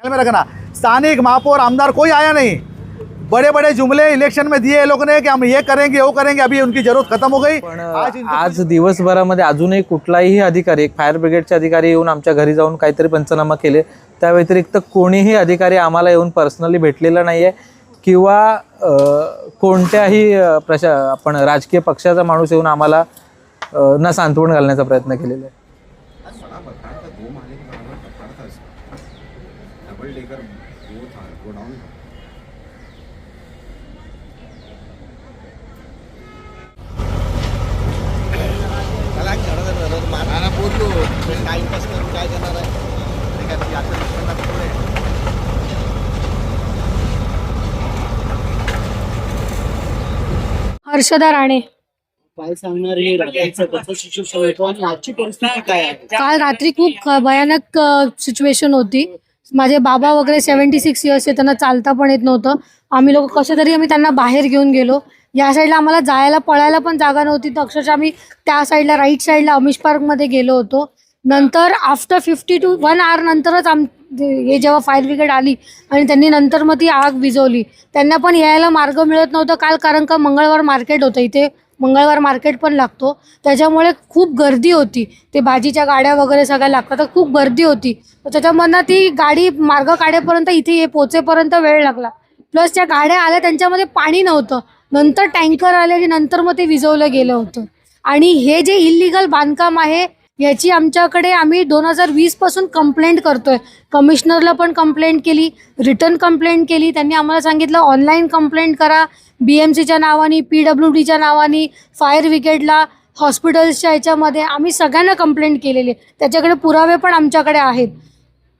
में रखना। स्थानिक महापौर आमदार कोई आया नहीं, बड़े बड़े जुमले इलेक्शन में दिए लोगों ने कि हम ये करेंगे वो करेंगे, अभी उनकी जरूरत खत्म हो गई। पण आज दिवसभरामध्ये अजूनही कुठलाही अधिकारी, एक फायर ब्रिगेडचे अधिकारी येऊन आमच्या घरी जाऊन काहीतरी पंचनामा केले, त्या व्यतिरिक्त कोणीही अधिकारी आम्हाला येऊन पर्सनली भेटलेला नाही आहे किंवा कोणत्याही आपण राजकीय पक्षाचा माणूस येऊन आम्हाला न सांत्वन घालण्याचा प्रयत्न केलेला आहे। हर्षदा राणे। काय सांगणार हे रात्रीचं कसं सिच्युएशन होतं आणि आजची परिस्थिती काय आहे? काल रात्री खूप भयानक सिच्युएशन होती। माझे बाबा वगैरे 76 इयर्स आहे, त्यांना चालता पण येत नव्हतं। आम्ही लोक कसे तरी त्यांना बाहेर घेऊन गेलो। या साईडला आम्हाला जायला पळायला पण जागा नव्हती, तर अक्षरशः आम्ही त्या साईडला राईट साईडला अमिश पार्कमध्ये गेलो होतो। नंतर आफ्टर 50 to 1 hour नंतरच हे जेव्हा फायर ब्रिगेड आली आणि त्यांनी नंतर मग ती आग विझवली। त्यांना पण यायला मार्ग मिळत नव्हता काल, कारण का मंगळवार मार्केट होतं, इथे मंगळवार मार्केट पण लागतो, त्याच्यामुळे खूप गर्दी होती। ते भाजीच्या गाड्या वगैरे सगळ्या लागतात, तर खूप गर्दी होती। तर त्याच्यामधनं ती गाडी मार्ग काढेपर्यंत इथे पोहोचेपर्यंत वेळ लागला। प्लस त्या गाड्या आल्या त्यांच्यामध्ये पाणी नव्हतं, नंतर टँकर आले आणि नंतर मग ते विझवलं गेलं होतं। आणि हे जे इल्लीगल बांधकाम आहे याची आमच्याकडे आम्ही 2020 पासून कंप्लेंट करतोय। कमिशनरला पण कंप्लेंट केली, रिटर्न कंप्लेंट केली। त्यांनी आम्हाला सांगितलं ऑनलाईन कंप्लेंट करा, BMCच्या नावाने, PWDच्या नावाने, फायर ब्रिगेडला, हॉस्पिटल्सच्या याच्यामध्ये आम्ही सगळ्यांना कंप्लेंट केलेली आहे। त्याच्याकडे पुरावे पण आमच्याकडे आहेत,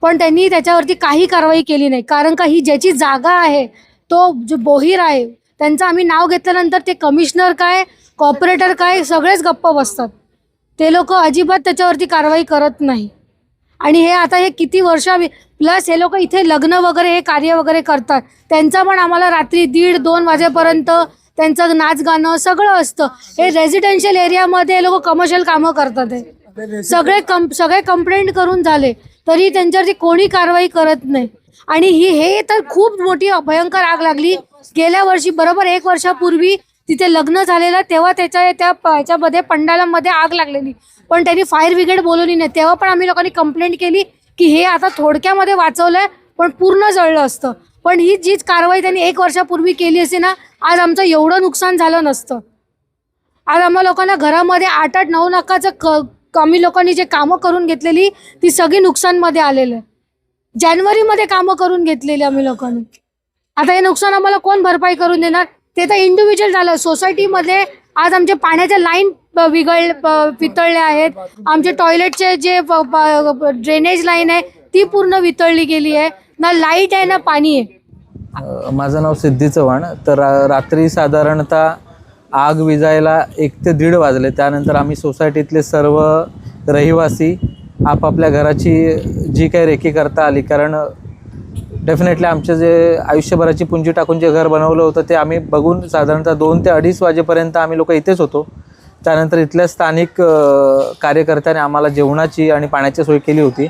पण त्यांनी त्याच्यावरती काही कारवाई केली नाही। कारण का ही ज्याची जागा आहे तो जो बोहीर आहे, त्यांचं आम्ही नाव घेतल्यानंतर ते कमिशनर काय, कॉर्पोरेटर काय, सगळेच गप्प बसतात। ते लोक अजिबात त्याच्यावरती कारवाई करत नाही। आणि हे आता हे किती वर्ष, प्लस हे लोक इथे लग्न वगैरे हे कार्य वगैरे करतात, त्यांचा पण आम्हाला रात्री 1:30-2 वाजेपर्यंत त्यांचं नाच गाणं सगळं असतं। हे रेसिडेन्शियल एरियामध्ये हे लोक कमर्शियल कामं करतात। हे सगळे कंप्लेंट करून झाले तरी त्यांच्यावरती कोणी कारवाई करत नाही। आणि हे तर खूप मोठी भयंकर आग लागली गेल्या वर्षी, बरोबर 1 वर्षापूर्वी तिथे लग्न झालेलं, तेव्हा त्याच्यामध्ये पंडालामध्ये आग लागलेली, पण त्यांनी फायर ब्रिगेड बोलवली नाही। तेव्हा पण आम्ही लोकांनी कंप्लेंट केली की हे आता थोडक्यामध्ये वाचवलंय, पण पूर्ण जळलं असतं। पण ही जीच कारवाई त्यांनी 1 वर्षापूर्वी केली असती ना, आज आमचं एवढं नुकसान झालं नसतं। आज आम्हा लोकांना घरामध्ये 8-9 लाखाचं आम्ही लोकांनी जे कामं करून घेतलेली ती सगळी नुकसानमध्ये आलेलं। जानेवारीमध्ये कामं करून घेतलेली आम्ही लोकांनी, आता हे नुकसान आम्हाला कोण भरपाई करून देणार? ते तर इंडिव्हिज्युअल झालं। सोसायटीमध्ये आज आमचे पाण्याच्या लाईन वितळल्या आहेत, आमचे टॉयलेटचे जे ड्रेनेज लाईन आहे ती पूर्ण वितळली गेली आहे, ना लाईट आहे ना पाणी आहे। माझं नाव सिद्धी चव्हाण। तर रात्री साधारणतः आग विझायला 1 ते 1:30 वाजले। त्यानंतर आम्ही सोसायटीतले सर्व रहिवासी आपापल्या घराची जी काही रेकी करता आली, कारण डेफिनेटली आमचं जे आयुष्यभराची पुंजी टाकून जे घर बनवलं होतं ते आम्ही बघून साधारणतः 2 ते 2:30 वाजेपर्यंत आम्ही लोक इथेच होतो। त्यानंतर इथल्या स्थानिक कार्यकर्त्याने आम्हाला जेवणाची आणि पाण्याची सोय केली होती।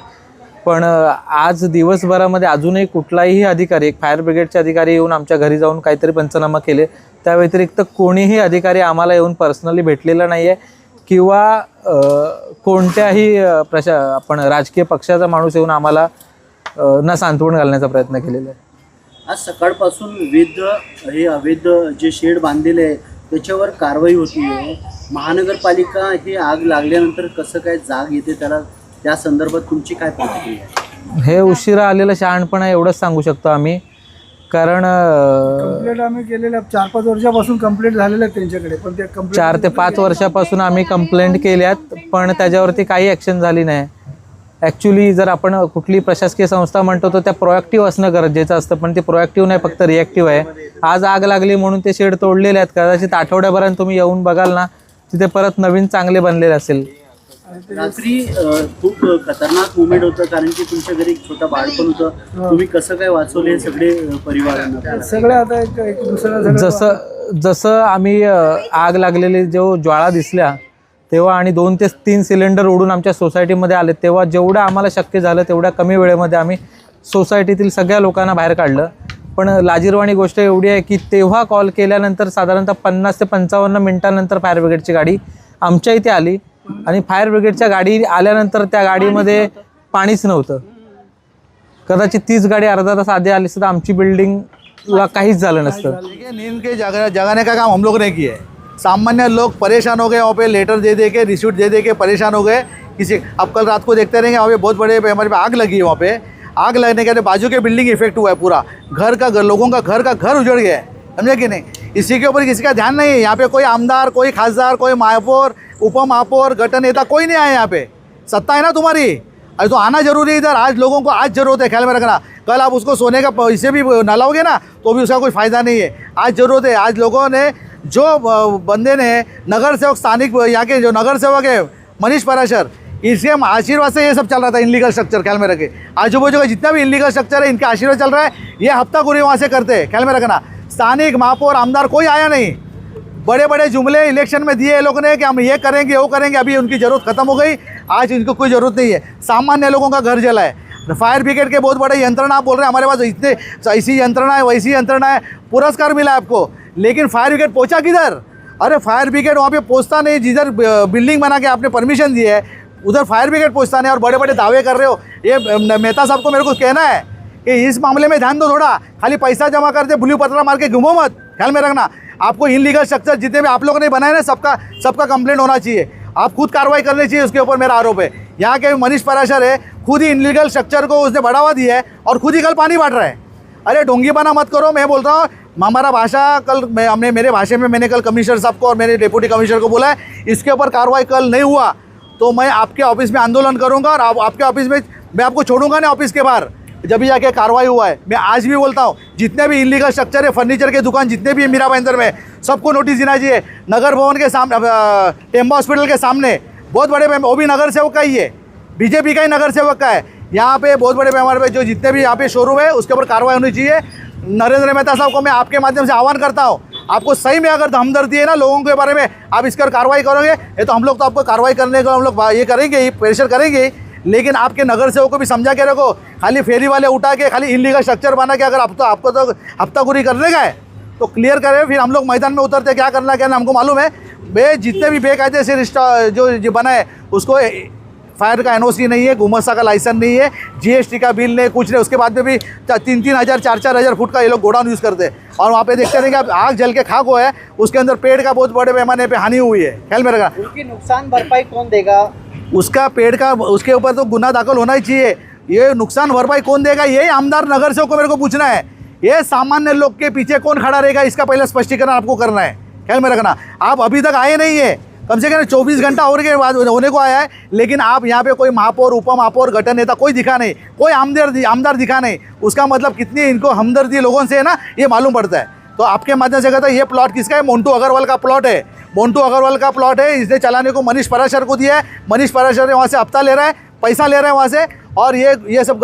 पण आज दिवसभरामध्ये अजूनही कुठलाही अधिकारी, एक फायर ब्रिगेडचे अधिकारी येऊन आमच्या घरी जाऊन काहीतरी पंचनामा केले, त्या व्यतिरिक्त कोणीही अधिकारी आम्हाला येऊन पर्सनली भेटलेला नाही आहे किंवा कोणत्याही आपण राजकीय पक्षाचा माणूस येऊन आम्हाला न सांत्वन घालण्याचा प्रयत्न केलेला आहे। आज सकाळपासून अवैध जे शेड बांधलेले आहे त्याच्यावर कारवाई होती आहे। महानगरपालिका ही आग लागल्यानंतर कसं काय जाग येते त्याला, त्या संदर्भात तुमची काय प्रतिक्रिया आहे? हे उशिरा आलेलं शहाणपणा एवढंच सांगू शकतो आम्ही, कारण कंप्लेंट आम्ही केलेल्या 4-5 वर्षापासून कंप्लेंट झालेल्या आहेत त्यांच्याकडे, पण ते 4 ते 5 वर्षापासून आम्ही कंप्लेंट केल्यात, पण त्याच्यावरती काही ॲक्शन झाली नाही। ॲक्च्युली जर आपण कुठली प्रशासकीय संस्था म्हणतो तर त्या प्रोॲक्टिव्ह असणं गरजेचं असतं, पण ते प्रोॲक्टिव्ह नाही, फक्त रिॲक्टिव्ह आहे। आज आग लागली म्हणून ते शेड तोडलेले आहेत, कदाचित आठवड्याभरात तुम्ही येऊन बघाल ना तिथे परत नवीन चांगले बनलेले असेल। रात्री खूप खतरनाक मुवमेंट होतं, कारण की तुमच्या घरी एक छोटा बाळ पण होतं, तुम्ही कसं काय वाचवले सगळे परिवारांना? सगळे आता एक दुसऱ्या जसं आम्ही आग लागलेली जो ज्वाळा दिसल्या तेव्हा आणि 2 ते 3 सिलेंडर उडून आमच्या सोसायटीमध्ये आले, तेव्हा जेवढं आम्हाला शक्य झालं तेवढ्या कमी वेळेमध्ये आम्ही सोसायटीतील सगळ्या लोकांना बाहेर काढलं. पण लाजिरवाणी गोष्ट एवढी आहे की तेव्हा कॉल केल्यानंतर साधारणतः 50 ते 55 मिनिटांनंतर फायर ब्रिगेडची गाडी आमच्या इथे आली आणि फायर ब्रिगेडच्या गाडी आल्यानंतर त्या गाडीमध्ये पाणीच नव्हतं. कदाचित तीच गाडी अर्धा तास आधी आली असती तर आमची बिल्डिंगला काहीच झालं नसतं. देखिए नींद के जगाने का काम हम लोग ने किया है. सामान्य लोग परेशान हो गए वहाँ पे, लेटर दे के रिसीट दे के परेशान हो गए. किसी अब कल रात को देखते रहेंगे वहाँ पे बहुत बड़े हमारे पे आग लगी है. वहाँ पे आग लगने के बाद बाजू के बिल्डिंग इफेक्ट हुआ है पूरा. लोगों का घर उजड़ गया है, समझे कि नहीं. इसी के ऊपर किसी का ध्यान नहीं है. यहाँ पे कोई आमदार, कोई खासदार, कोई महापौर, उपमहापौर, गठन नेता कोई नहीं आया. यहाँ पे सत्ता है ना तुम्हारी, अरे तो आना जरूरी है इधर. आज लोगों को आज जरूरत है, ख्याल में रखना. कल आप उसको सोने का पैसे भी नलाओगे ना तो भी उसका कोई फ़ायदा नहीं है. आज ज़रूरत है. आज लोगों ने जो बंदे ने नगर सेवक, स्थानिक यहाँ के जो नगर सेवक है मनीष पराशर, इसके आशीर्वाद से ये सब चल रहा था. इनलीगल स्ट्रक्चर ख्याल में रखे, आजू बाजू का जितना भी इनलीगल स्ट्रक्चर है इनके आशीर्वाद चल रहा है. ये हफ्ताखोरी वहाँ से करते हैं, ख्याल में रखना. स्थानिक महापौर, आमदार कोई आया नहीं. बड़े बड़े जुमले इलेक्शन में दिए लोगों ने कि हम ये करेंगे वो करेंगे. अभी उनकी ज़रूरत खत्म हो गई. आज इनको कोई ज़रूरत नहीं है. सामान्य लोगों का घर जला है. फायर ब्रिगेड के बहुत बड़े यंत्रणा आप बोल रहे हैं हमारे पास इतने ऐसी यंत्रणा है, वैसी यंत्रणा है, पुरस्कार मिला है आपको. लेकिन फायर ब्रिगेड पहुंचा किधर? अरे फायर ब्रिगेड वहाँ पे पहुंचता नहीं. जिधर बिल्डिंग बना के आपने परमिशन दी है उधर फायर ब्रिगेड पहुंचता नहीं. और बड़े बड़े दावे कर रहे हो. ये मेहता साहब को मेरे को कहना है कि इस मामले में ध्यान दो थोड़ा. खाली पैसा जमा करते ब्लू पत्रा मार के घूमो मत, ख्याल में रखना. आपको इनलीगल स्ट्रक्चर जितने भी आप लोगों ने बनाए ना सबका कंप्लेंट होना चाहिए. आप खुद कार्रवाई करनी चाहिए. उसके ऊपर मेरा आरोप है. यहाँ के मनीष पराशर है, खुद ही इनलीगल स्ट्रक्चर को उसने बढ़ावा दिया है और खुद ही कल पानी बांट रहा है. अरे ढोंगीपना मत करो. मैं बोल रहा हूँ हमारा भाषा कल हमने मेरे भाषा में मैंने कल कमिश्नर साहब को और मेरे डिप्टी कमिश्नर को बोला है इसके ऊपर कार्रवाई कल नहीं हुआ तो मैं आपके ऑफिस में आंदोलन करूँगा. और आपके ऑफिस में मैं आपको छोड़ूंगा नहीं ऑफिस के बाहर जब भी जाके कार्रवाई हुआ है. मैं आज भी बोलता हूँ जितने भी इनलीगल स्ट्रक्चर है, फर्नीचर के दुकान जितने भी है मीरा भाईंदर में, सबको नोटिस देना चाहिए. नगर भवन के सामने, टेम्बा हॉस्पिटल के सामने बहुत बड़े, वो भी नगर सेवक का ही है, बीजेपी का ही नगर सेवक का है. यहाँ पे बहुत बड़े पैमाने पे जो जितने भी यहाँ पे शोरूम है उसके ऊपर कार्रवाई होनी चाहिए. नरेंद्र मेहता साहब को मैं आपके माध्यम से आह्वान करता हूँ, आपको सही में अगर हमदर्दी है ना लोगों के बारे में, आप इस पर कार्रवाई करोगे. ये तो हम लोग तो आपको कार्रवाई करने को हम लोग ये करेंगे, प्रेशर करेंगे. लेकिन आपके नगर सेवक को भी समझा के रखो. खाली फेरी वाले उठा के खाली इनलीगल स्ट्रक्चर बना के अगर आपको तो हफ्ताखोरी करने का है तो क्लियर करें. फिर हम लोग मैदान में उतरते क्या करना क्या हमको मालूम है. जितने भी बेकायदे से जो बना है उसको फायर का एनओसी नहीं है, गुमस्ता का लाइसेंस नहीं है, जीएसटी का बिल नहीं, कुछ नहीं. उसके बाद में भी 3-3 हज़ार 4-4 हज़ार फुट का ये लोग गोडाउन यूज़ करते हैं. और वहाँ पे देखते रहेंगे आप आग जल के खाक हुआ है. उसके अंदर पेड़ का बहुत बड़े पैमाने पे हानि हुई है, ख्याल में रखना. उनकी नुकसान भरपाई कौन देगा? उसका पेड़ का उसके ऊपर तो गुना दाखिल होना ही चाहिए. ये नुकसान भरपाई कौन देगा यही आमदार नगर सेवक को मेरे को पूछना है. ये सामान्य लोग के पीछे कौन खड़ा रहेगा इसका पहले स्पष्टीकरण आपको करना है, ख्याल में रखना. आप अभी तक आए नहीं है, कम से कम 24 घंटा होने को आया है. लेकिन आप यहाँ पे कोई महापौर, उपमहापौर, गठन नेता कोई दिखा नहीं, कोई आमदार दिखा नहीं. उसका मतलब कितनी इनको हमदर्दी लोगों से है ना ये मालूम पड़ता है. तो आपके माध्यम से कहता है ये प्लॉट किसका है? मोन्टू अग्रवाल का प्लॉट है. मोन्टू अग्रवाल का प्लॉट है. इसने चलाने को मनीष पराशर को दिया है. मनीष पराशर ने वहाँ से हफ्ता ले रहा है, पैसा ले रहा है वहाँ से, और ये सब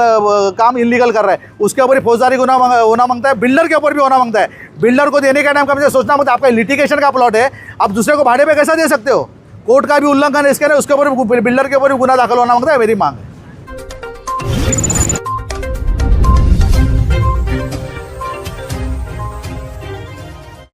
काम इलीगल कर रहा है. उसके ऊपर फौजदारी गुना होना मांगता है. बिल्डर के ऊपर भी होना मांगता है. बिल्डर को देने का टाइम कम से सोचना मत. आपका लिटिगेशन का प्लॉट है, आप दूसरे को भाड़े पे कैसा दे सकते हो? कोर्ट का भी उल्लंघन है इसके, उसके ऊपर बिल्डर के ऊपर भी गुना दाखिल होना मांगता है. मेरी मांग